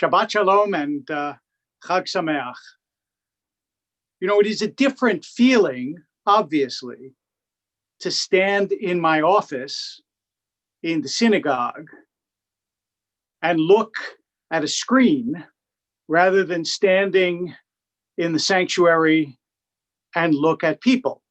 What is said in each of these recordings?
Shabbat Shalom and Chag Sameach. You know, it is a different feeling, obviously, to stand in my office in the synagogue and look at a screen rather than standing in the sanctuary and look at people.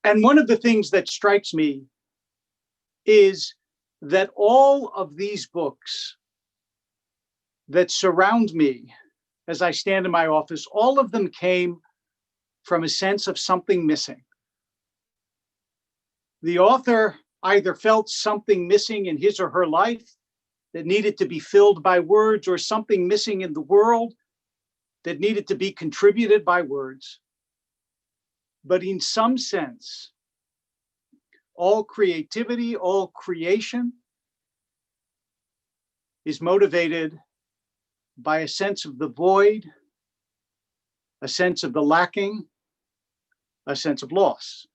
And one of the things that strikes me is that all of these books that surround me as I stand in my office, all of them came from a sense of something missing. The author either felt something missing in his or her life that needed to be filled by words, or something missing in the world that needed to be contributed by words. But in some sense, all creativity, all creation is motivated by a sense of the void, a sense of the lacking, a sense of loss.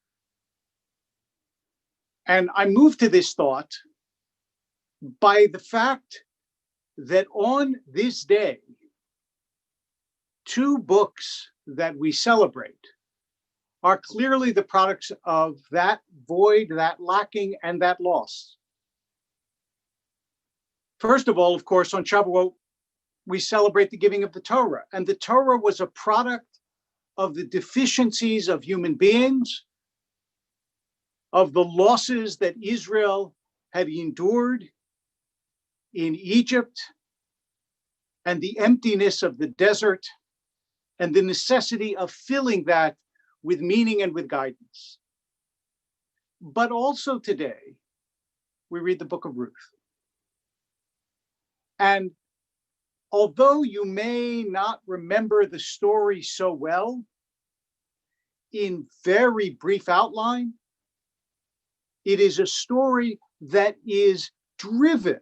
And I moved to this thought by the fact that on this day, two books that we celebrate are clearly the products of that void, that lacking, and that loss. First of all, of course, on Shabbat, we celebrate the giving of the Torah. And the Torah was a product of the deficiencies of human beings, of the losses that Israel had endured in Egypt, and the emptiness of the desert, and the necessity of filling that with meaning and with guidance. But also today, we read the book of Ruth. And although you may not remember the story so well, in very brief outline, it is a story that is driven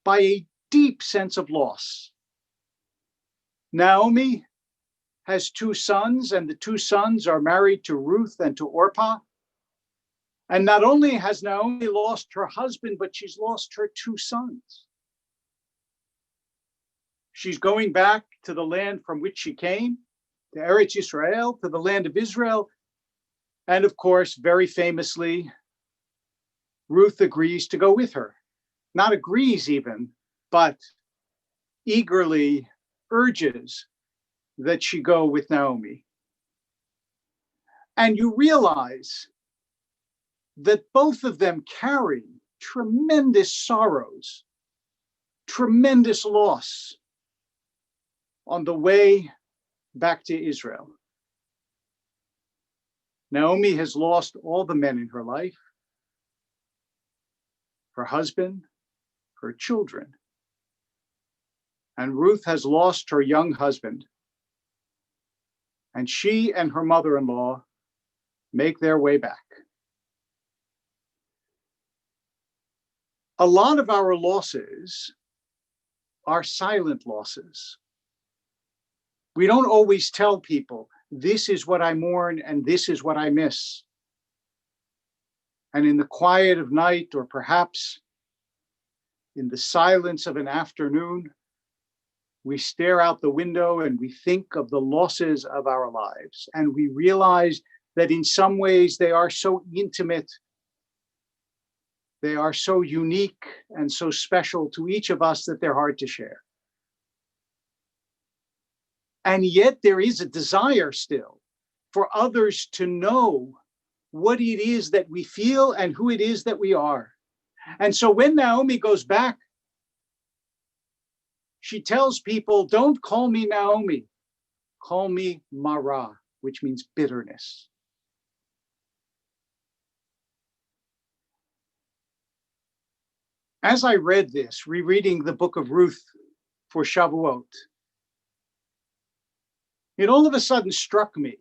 by a deep sense of loss. Naomi has two sons, and the two sons are married to Ruth and to Orpah. And not only has Naomi lost her husband, but she's lost her two sons. She's going back to the land from which she came, to Eretz Yisrael, to the land of Israel. And of course, very famously, Ruth agrees to go with her. Not agrees even, but eagerly urges that she go with Naomi. And you realize that both of them carry tremendous sorrows, tremendous loss on the way back to Israel. Naomi has lost all the men in her life, her husband, her children. And Ruth has lost her young husband. And she and her mother-in-law make their way back. A lot of our losses are silent losses. We don't always tell people, this is what I mourn and this is what I miss. And in the quiet of night, or perhaps in the silence of an afternoon, we stare out the window and we think of the losses of our lives. And we realize that in some ways they are so intimate, they are so unique and so special to each of us that they're hard to share. And yet there is a desire still for others to know what it is that we feel and who it is that we are. And so when Naomi goes back, she tells people, don't call me Naomi, call me Mara, which means bitterness. As I read this, rereading the book of Ruth for Shavuot, it all of a sudden struck me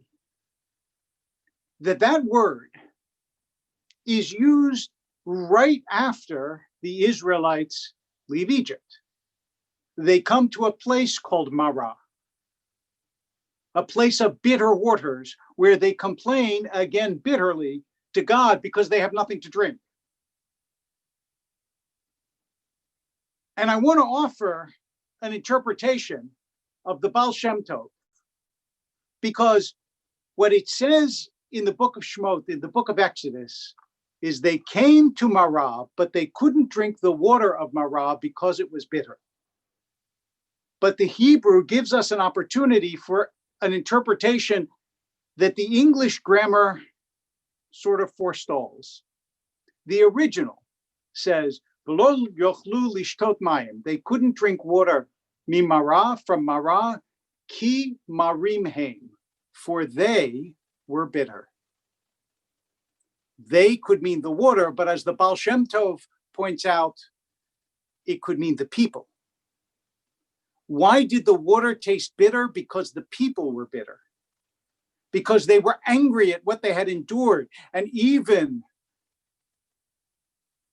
that that word is used right after the Israelites leave Egypt. They come to a place called Marah, a place of bitter waters where they complain again bitterly to God because they have nothing to drink. And I want to offer an interpretation of the Baal Shem Tov, because what it says in the book of Shemot, in the book of Exodus, is they came to Marah, but they couldn't drink the water of Marah because it was bitter. But the Hebrew gives us an opportunity for an interpretation that the English grammar sort of forestalls. The original says, "V'lo yochlu lishtot mayim." They couldn't drink water mimara, from Marah, ki marim heim, for they were bitter. They could mean the water, but as the Baal Shem Tov points out, it could mean the people. Why did the water taste bitter? Because the people were bitter. Because they were angry at what they had endured, and even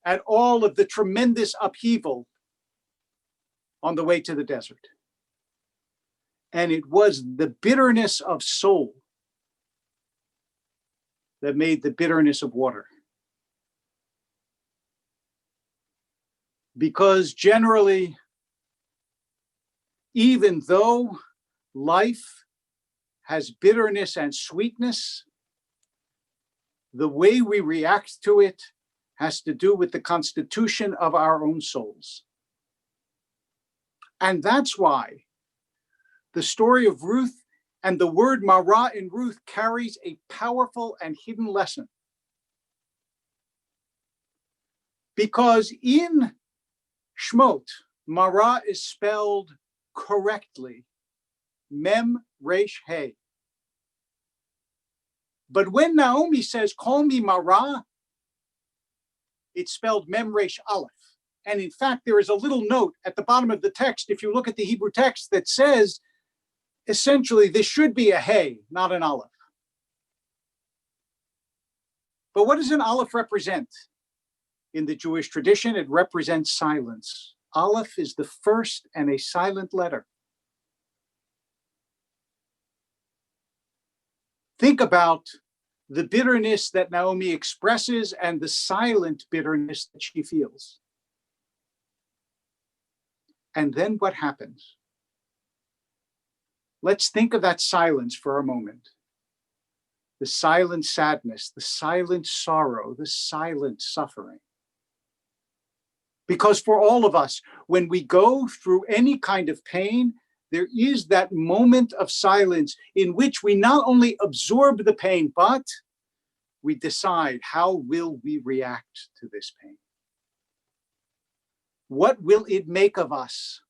at all of the tremendous upheaval on the way to the desert. And it was the bitterness of soul that made the bitterness of water. Because generally, even though life has bitterness and sweetness, the way we react to it has to do with the constitution of our own souls. And that's why the story of Ruth and the word Marah in Ruth carries a powerful and hidden lesson. Because in Shemot, Marah is spelled correctly, Mem Resh He. But when Naomi says, "Call me Marah," it's spelled Mem Resh Aleph. And in fact, there is a little note at the bottom of the text, if you look at the Hebrew text, that says, essentially, this should be a Hey, not an Aleph. But what does an Aleph represent? In the Jewish tradition, it represents silence. Aleph is the first and a silent letter. Think about the bitterness that Naomi expresses and the silent bitterness that she feels. And then what happens? Let's think of that silence for a moment. The silent sadness, the silent sorrow, the silent suffering. Because for all of us, when we go through any kind of pain, there is that moment of silence in which we not only absorb the pain, but we decide, how will we react to this pain? What will it make of us?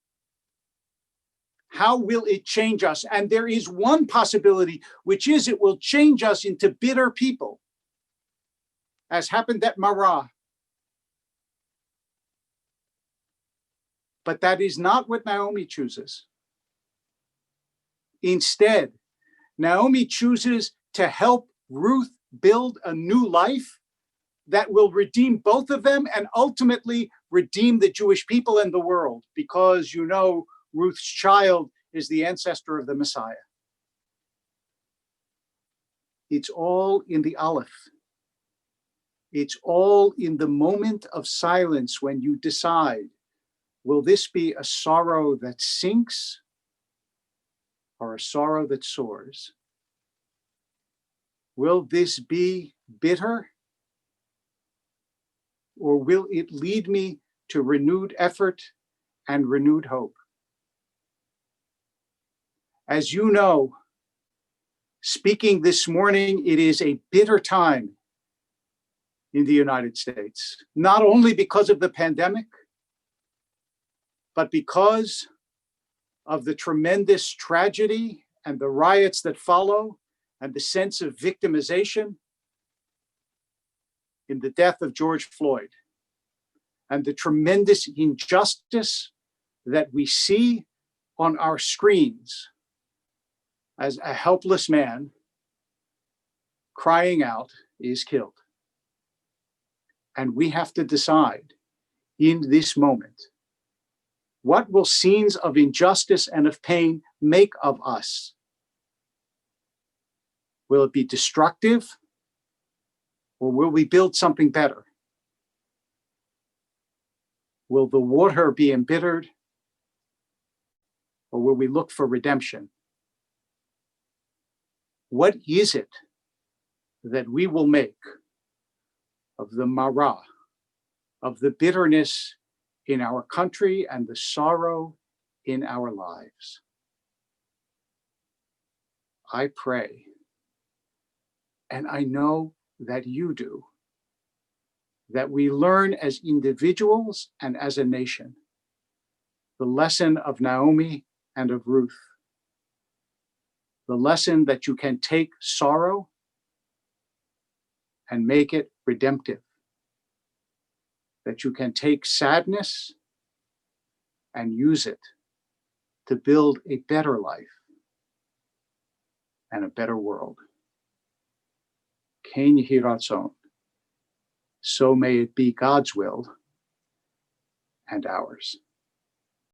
How will it change us? And there is one possibility, which is it will change us into bitter people, as happened at Marah. But that is not what Naomi chooses. Instead, Naomi chooses to help Ruth build a new life that will redeem both of them and ultimately redeem the Jewish people and the world, because you know Ruth's child is the ancestor of the Messiah. It's all in the Aleph. It's all in the moment of silence when you decide, will this be a sorrow that sinks or a sorrow that soars? Will this be bitter, or will it lead me to renewed effort and renewed hope? As you know, speaking this morning, it is a bitter time in the United States, not only because of the pandemic, but because of the tremendous tragedy and the riots that follow, and the sense of victimization in the death of George Floyd, and the tremendous injustice that we see on our screens as a helpless man crying out is killed. And we have to decide in this moment, what will scenes of injustice and of pain make of us? Will it be destructive, or will we build something better? Will the water be embittered, or will we look for redemption? What is it that we will make of the mara, of the bitterness in our country and the sorrow in our lives? I pray, and I know that you do, that we learn as individuals and as a nation the lesson of Naomi and of Ruth, the lesson that you can take sorrow and make it redemptive, that you can take sadness and use it to build a better life and a better world. Ken Yehi Ratzon. So may it be God's will and ours.